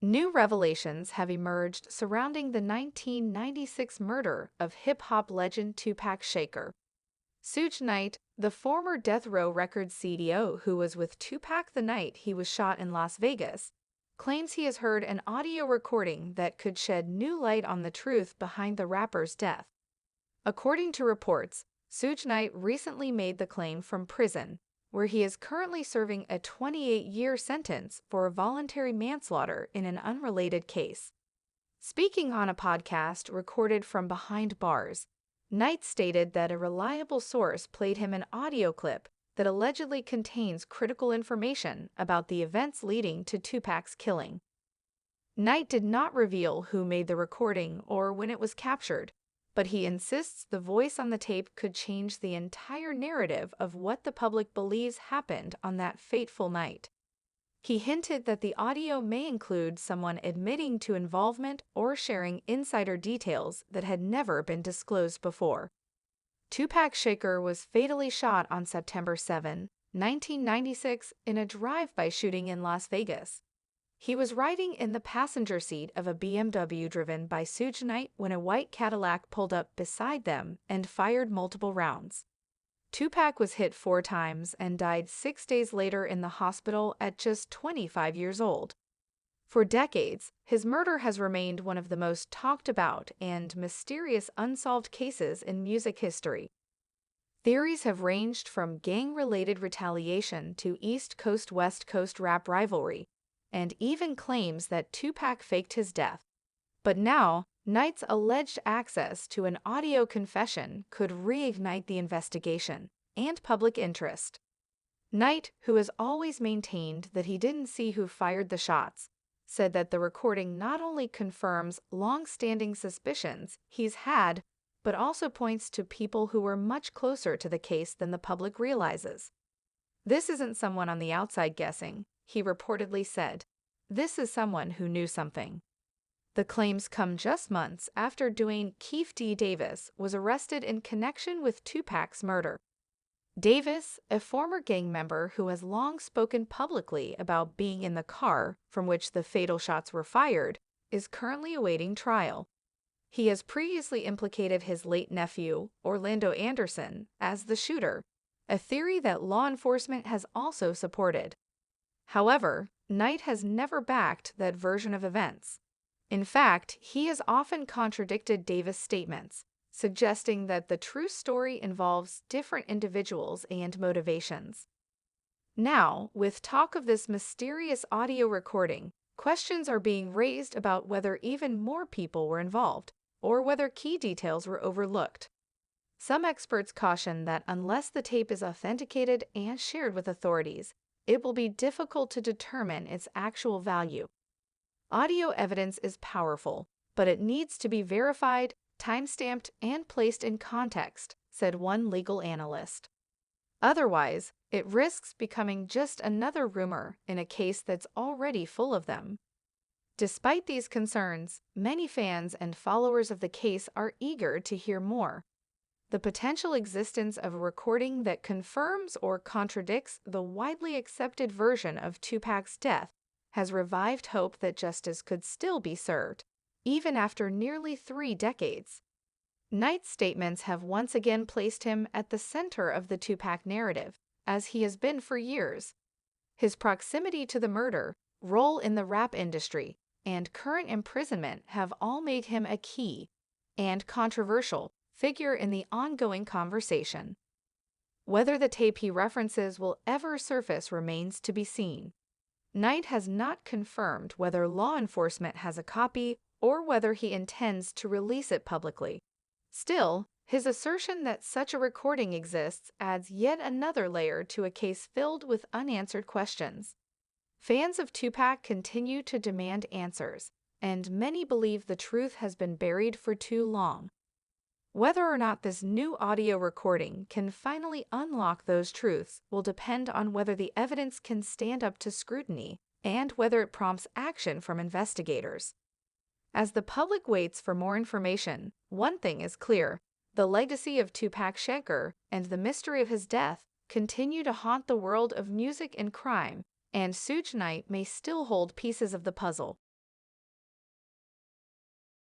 New revelations have emerged surrounding the 1996 murder of hip-hop legend Tupac Shakur. Suge Knight, the former Death Row Records CDO who was with Tupac the night he was shot in Las Vegas, claims he has heard an audio recording that could shed new light on the truth behind the rapper's death. According to reports, Suge Knight recently made the claim from prison, where he is currently serving a 28-year sentence for voluntary manslaughter in an unrelated case. Speaking on a podcast recorded from behind bars, Knight stated that a reliable source played him an audio clip that allegedly contains critical information about the events leading to Tupac's killing. Knight did not reveal who made the recording or when it was captured, but he insists the voice on the tape could change the entire narrative of what the public believes happened on that fateful night. He hinted that the audio may include someone admitting to involvement or sharing insider details that had never been disclosed before. Tupac Shakur was fatally shot on September 7, 1996, in a drive-by shooting in Las Vegas. He was riding in the passenger seat of a BMW driven by Suge Knight when a white Cadillac pulled up beside them and fired multiple rounds. Tupac was hit 4 times and died 6 days later in the hospital at just 25 years old. For decades, his murder has remained one of the most talked about and mysterious unsolved cases in music history. Theories have ranged from gang-related retaliation to East Coast-West Coast rap rivalry, and even claims that Tupac faked his death. But now, Knight's alleged access to an audio confession could reignite the investigation and public interest. Knight, who has always maintained that he didn't see who fired the shots, said that the recording not only confirms long-standing suspicions he's had, but also points to people who were much closer to the case than the public realizes. "This isn't someone on the outside guessing," he reportedly said. "This is someone who knew something." The claims come just months after Dwayne "Keefe D. Davis" was arrested in connection with Tupac's murder. Davis, a former gang member who has long spoken publicly about being in the car from which the fatal shots were fired, is currently awaiting trial. He has previously implicated his late nephew, Orlando Anderson, as the shooter, a theory that law enforcement has also supported. However, Knight has never backed that version of events. In fact, he has often contradicted Davis' statements, suggesting that the true story involves different individuals and motivations. Now, with talk of this mysterious audio recording, questions are being raised about whether even more people were involved, or whether key details were overlooked. Some experts caution that unless the tape is authenticated and shared with authorities, it will be difficult to determine its actual value. Audio evidence is powerful, but it needs to be verified, time-stamped, and placed in context, said one legal analyst. Otherwise, it risks becoming just another rumor in a case that's already full of them. Despite these concerns, many fans and followers of the case are eager to hear more. The potential existence of a recording that confirms or contradicts the widely accepted version of Tupac's death has revived hope that justice could still be served, even after nearly 3 decades. Knight's statements have once again placed him at the center of the Tupac narrative, as he has been for years. His proximity to the murder, role in the rap industry, and current imprisonment have all made him a key and controversial figure in the ongoing conversation. Whether the tape he references will ever surface remains to be seen. Knight has not confirmed whether law enforcement has a copy or whether he intends to release it publicly. Still, his assertion that such a recording exists adds yet another layer to a case filled with unanswered questions. Fans of Tupac continue to demand answers, and many believe the truth has been buried for too long. Whether or not this new audio recording can finally unlock those truths will depend on whether the evidence can stand up to scrutiny and whether it prompts action from investigators. As the public waits for more information, one thing is clear: the legacy of Tupac Shakur and the mystery of his death continue to haunt the world of music and crime, and Suge Knight may still hold pieces of the puzzle.